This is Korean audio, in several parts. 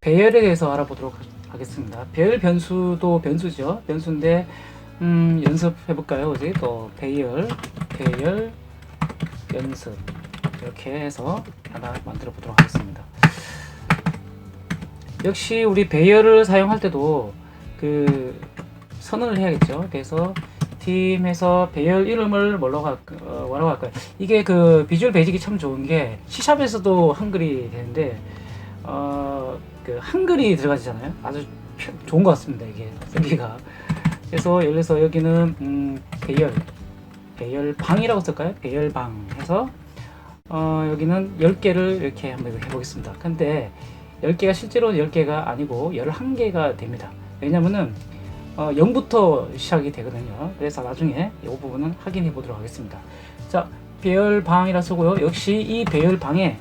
배열에 대해서 알아보도록 하겠습니다. 배열 변수도 변수죠. 변수인데 연습해 볼까요? 이제 또 배열 연습 이렇게 해서 하나 만들어 보도록 하겠습니다. 역시 우리 배열을 사용할 때도 그 선언을 해야겠죠. 그래서 팀에서 배열 이름을 뭐라고 할까요? 이게 그 비주얼 베이직이 참 좋은 게 C샵에서도 한글이 되는데 그 한글이 들어가잖아요. 아주 좋은 것 같습니다. 이게 쓰기가. 그래서 예를 들어서 여기는 배열방이라고 쓸까요? 배열방 해서 여기는 10개를 이렇게 한번 해보겠습니다. 근데 10개가 실제로 10개가 아니고 11개가 됩니다. 왜냐면은 0부터 시작이 되거든요. 그래서 나중에 이 부분은 확인해 보도록 하겠습니다. 자, 배열방이라 쓰고요. 역시 이 배열방에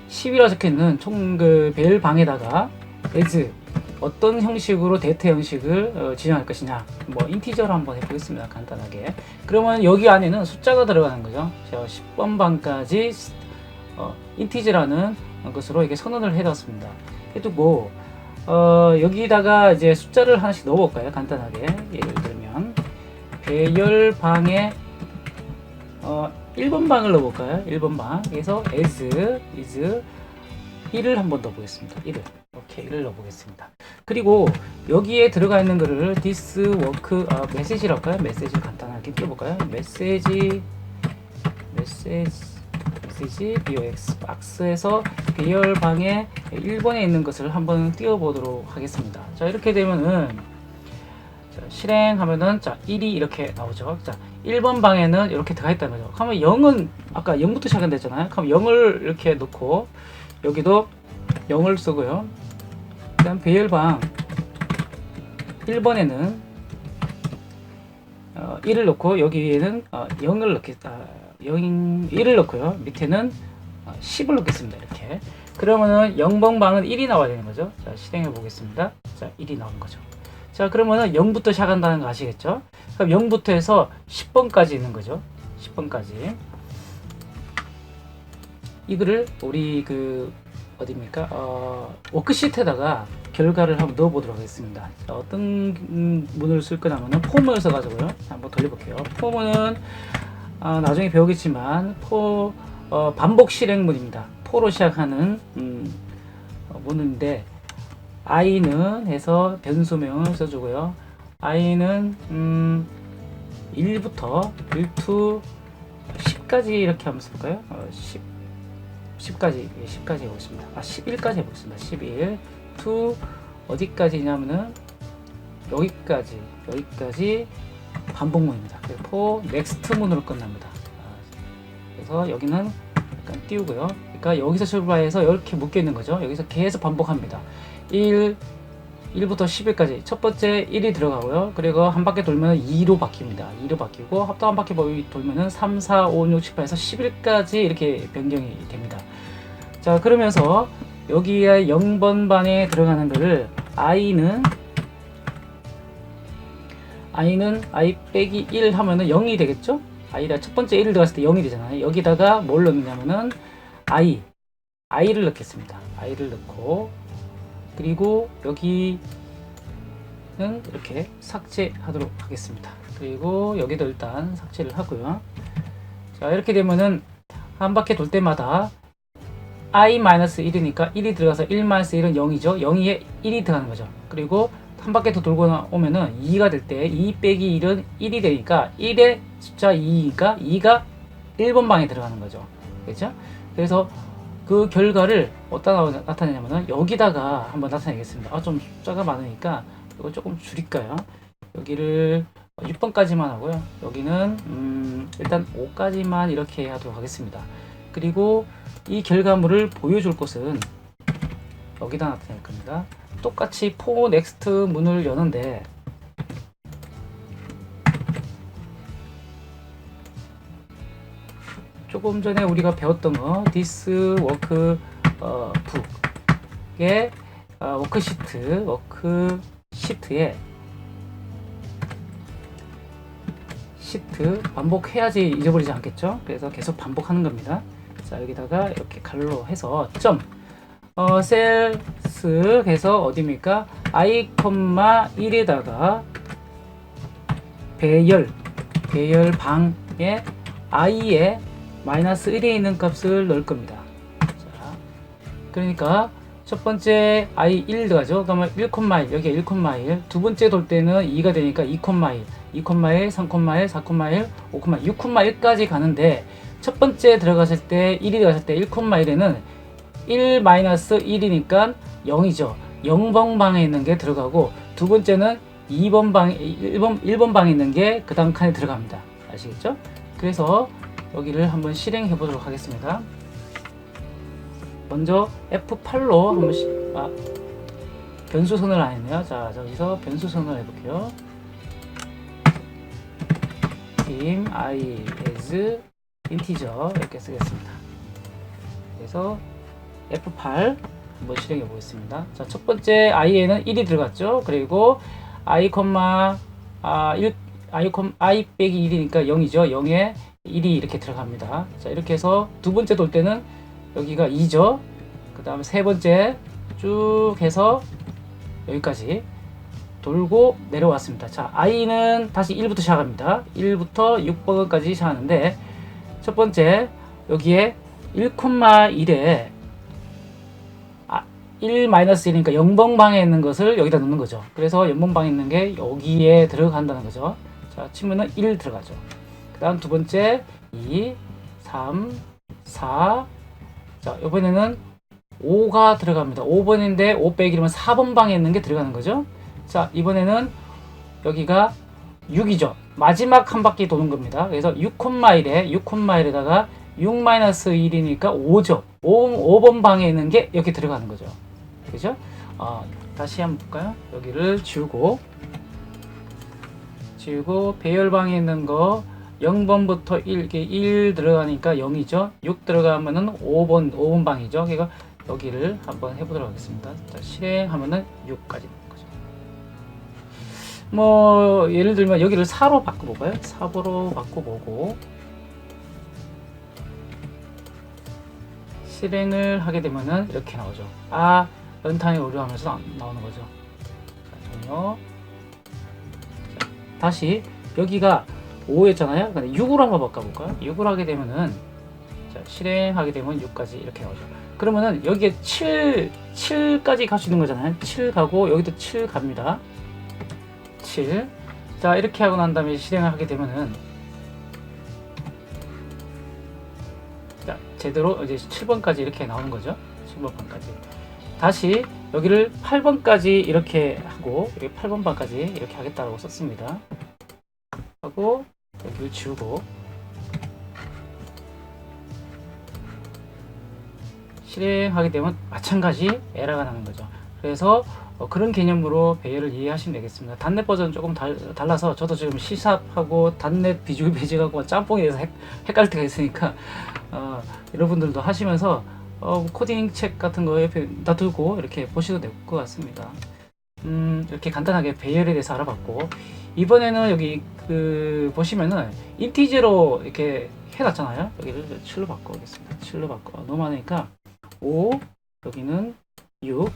10이라 적혀있는 총 그 배열방에다가 as 어떤 형식으로 데이터 형식을 지정할 것이냐, 뭐 인티저로 한번 해보겠습니다. 간단하게. 그러면 여기 안에는 숫자가 들어가는 거죠. 10번 방까지 인티저라는 것으로 이게 선언을 해뒀습니다. 해두고 여기다가 이제 숫자를 하나씩 넣어볼까요? 간단하게. 예를 들면 배열방에 1번 방을 넣어볼까요? 1번 방. 그래서 as is 1을 한번 넣어보겠습니다. 1을. 오케이, 1을 넣어보겠습니다. 그리고 여기에 들어가 있는 거를 this work 메시지로 할까요? 메시지 간단하게 띄워볼까요? 메시지 box 박스에서 배열방에 1번에 있는 것을 한번 띄워보도록 하겠습니다. 자, 이렇게 되면은 자, 실행하면은 자 1이 이렇게 나오죠. 자, 1번 방에는 이렇게 들어가 있다는 거죠. 그러면 0은 아까 0부터 시작했잖아요. 그럼 0을 이렇게 넣고 여기도 0을 쓰고요. 그다음 배열방 1번에는 1을 넣고 여기에는 0을 넣겠다. 1을 넣고요. 밑에는 10을 넣겠습니다. 이렇게. 그러면은 0번 방은 1이 나와야 되는 거죠. 자, 실행해 보겠습니다. 자, 1이 나오는 거죠. 자, 그러면은 0부터 시작한다는 거 아시겠죠? 그럼 0부터 해서 10번까지 있는 거죠. 10번까지. 이거를 우리 그 어디입니까? 워크시트에다가 결과를 한번 넣어보도록 하겠습니다. 자, 어떤 문을 쓸 거냐면은 폼을 써가지고요. 한번 돌려볼게요. 폼은 나중에 배우겠지만 반복 실행문입니다. 포로 시작하는 문인데 i는 해서 변수명을 써주고요. i는 1부터 1 to 10까지 이렇게 한번 써볼까요? 10까지 해보겠습니다. 11까지 해보겠습니다. 11 to 어디까지냐면은 여기까지 반복문입니다. 그래서 for next 문으로 끝납니다. 그래서 여기는 약간 띄우고요. 그러니까 여기서 출발해서 이렇게 묶여 있는 거죠. 여기서 계속 반복합니다. 1부터 10일까지 첫 번째 1이 들어가고요. 그리고 한 바퀴 돌면 2로 바뀝니다. 2로 바뀌고 또 한 바퀴 돌면은 3, 4, 5, 6, 7, 8에서 11까지 이렇게 변경이 됩니다. 자, 그러면서 여기에 0번 방에 들어가는 거를 i는 i 빼기 1 하면은 0이 되겠죠? i가 첫 번째 1을 들어갔을 때 0이 되잖아요. 여기다가 뭘 넣느냐면은 i를 넣겠습니다. i를 넣고 그리고 여기는 이렇게 삭제하도록 하겠습니다. 그리고 여기도 일단 삭제를 하고요. 자, 이렇게 되면은 한 바퀴 돌 때마다 i-1이니까 1이 들어가서 1-1은 0이죠. 0에 1이 들어가는 거죠. 그리고 한 바퀴 더 돌고 오면은 2가 될 때 2 빼기 1은 1이 되니까 1의 숫자 2니까 2가 1번 방에 들어가는 거죠. 그렇죠? 그래서 그 결과를 어디다 나타내냐면은 여기다가 한번 나타내겠습니다. 좀 숫자가 많으니까 이거 조금 줄일까요? 여기를 6번까지만 하고요. 여기는 일단 5까지만 이렇게 하도록 하겠습니다. 그리고 이 결과물을 보여줄 곳은 여기다 나타낼 겁니다. 똑같이 for next 문을 여는데 조금 전에 우리가 배웠던 거 this work book의 워크시트에 시트 반복해야지 잊어버리지 않겠죠? 그래서 계속 반복하는 겁니다. 자, 여기다가 이렇게 갈로 해서 점 셀스 해서 어디입니까? i, 1에다가 배열방에 i에 마이너스 1에 있는 값을 넣을 겁니다. 자, 그러니까 첫 번째 i 1 들어가죠. 그러면 1,1 여기에 1,1 두 번째 돌 때는 2가 되니까 2,1 2,1 3,1 4,1 5,1 6,1까지 가는데 첫 번째 들어갔을 때 1이 들어갔을 때 1,1에는 1-1이니까 0이죠. 0번 방에 있는 게 들어가고 두 번째는 2번 방 1번 방에 있는 게 그 다음 칸에 들어갑니다. 아시겠죠? 그래서 여기를 한번 실행해 보도록 하겠습니다. 먼저 F8로 한번 변수선을 안 했네요. 자, 저기서 변수선을 해볼게요. team I as integer 이렇게 쓰겠습니다. 그래서 F8 한번 실행해 보겠습니다. 자, 첫 번째 i에는 1이 들어갔죠. 그리고 i, i 빼기 1이니까 0이죠. 0에 1이 이렇게 들어갑니다. 자, 이렇게 해서 두 번째 돌 때는 여기가 2죠. 그 다음에 세 번째 쭉 해서 여기까지 돌고 내려왔습니다. 자, i는 다시 1부터 시작합니다. 1부터 6번까지 시작하는데 첫 번째 여기에 1,1에 1-1이니까 0번 방에 있는 것을 여기다 넣는 거죠. 그래서 0번 방에 있는 게 여기에 들어간다는 거죠. 자, 치면은 1 들어가죠. 그 다음 두 번째 2, 3, 4. 자, 이번에는 5가 들어갑니다. 5번인데 5 빼기 1이면 4번 방에 있는 게 들어가는 거죠. 자, 이번에는 여기가 6이죠. 마지막 한 바퀴 도는 겁니다. 그래서 6,1에다가 6-1이니까 5죠. 5번 방에 있는 게 여기 들어가는 거죠. 그죠? 다시 한번 볼까요? 여기를 지우고 배열방에 있는 거 0번부터 1 들어가니까 0이죠. 6 들어가면은 5번 방이죠. 그러니까 여기를 한번 해보도록 하겠습니다. 자, 실행하면은 6까지 나오는 거죠. 뭐 예를 들면 여기를 4로 바꿔볼까요? 4로 바꿔보고 실행을 하게 되면은 이렇게 나오죠. 런타임이 오류하면서 나오는 거죠. 자, 다시 여기가 5였잖아요. 근데 6으로 한번 바꿔볼까요? 6으로 하게 되면은 자, 실행하게 되면 6까지 이렇게 나오죠. 그러면은 여기에 7까지 갈 수 있는 거잖아요. 7 가고 여기도 7 갑니다. 7. 자, 이렇게 하고 난 다음에 실행을 하게 되면은 자, 제대로 이제 7번까지 이렇게 나오는 거죠. 7번까지. 다시 여기를 8번까지 이렇게 하고 여기 8번 방까지 이렇게 하겠다고 썼습니다. 하고 여기를 지우고 실행하게 되면 마찬가지 에러가 나는 거죠. 그래서 그런 개념으로 배열을 이해하시면 되겠습니다. 단넷 버전 조금 달라서 저도 지금 C샵하고 단넷 비주얼 베이직하고 짬뽕에 대해서 헷갈릴 때가 있으니까 여러분들도 하시면서 코딩 책 같은 거 옆에 놔두고 이렇게 보셔도 될 것 같습니다. 이렇게 간단하게 배열에 대해서 알아봤고 이번에는 여기 보시면은 인티저로 이렇게 해놨잖아요. 여기를 7로 바꿔보겠습니다. 7로 바꿔 너무 많으니까 5 여기는 6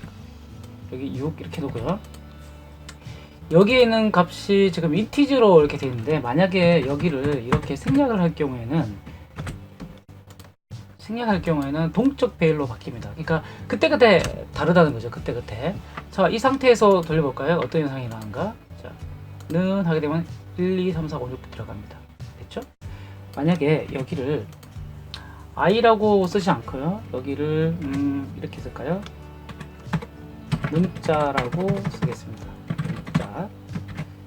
여기 6 이렇게 놓고요. 여기에 있는 값이 지금 인티저로 이렇게 되어 있는데 만약에 여기를 이렇게 생략을 할 경우에는 동적 배열로 바뀝니다. 그러니까 그때그때 다르다는 거죠. 그때그때. 자, 이 상태에서 돌려볼까요? 어떤 현상이 나는가? 자, 는 하게 되면 1, 2, 3, 4, 5, 6 들어갑니다. 됐죠? 만약에 여기를 i라고 쓰지 않고요. 여기를 이렇게 쓸까요? 문자라고 쓰겠습니다. 문자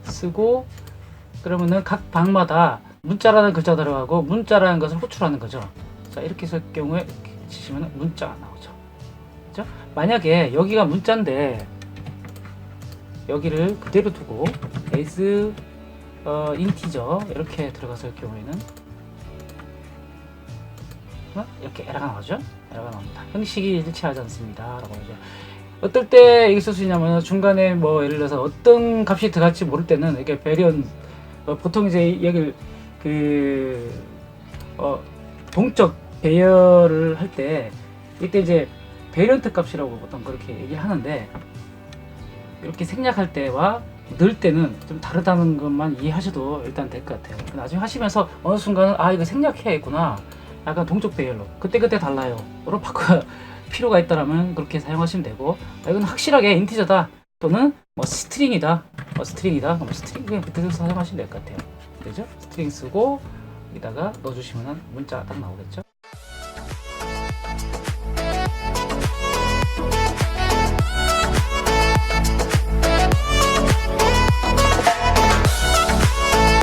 쓰고 그러면은 각 방마다 문자라는 글자 들어가고 문자라는 것을 호출하는 거죠. 자, 이렇게 쓸 경우에 이렇게 치시면 문자가 나오죠. 그렇죠? 만약에 여기가 문자인데 여기를 그대로 두고 as integer 이렇게 들어갔을 경우에는 이렇게 에러가 나오죠. 에러가 나옵니다. 형식이 일치하지 않습니다. 라고 하죠. 어떨 때 이게 쓸 수 있냐면 중간에 뭐 예를 들어서 어떤 값이 들어갈지 모를 때는 이게 배련 보통 이제 여기 동적 배열을 할 때 이때 이제 베이런트 값이라고 보통 그렇게 얘기를 하는데, 이렇게 생략할 때와 넣을 때는 좀 다르다는 것만 이해하셔도 일단 될 것 같아요. 나중에 하시면서 어느 순간은 아 이거 생략해야겠구나, 약간 동적 배열로 그때그때 달라요 로 바꿔 필요가 있다라면 그렇게 사용하시면 되고, 이건 확실하게 인티저다 또는 뭐 스트링이다, 스트링이다, 스트링 그냥 그때 사용하시면 될 것 같아요. 그죠? 스트링 쓰고 여기다가 넣어주시면 문자가 딱 나오겠죠.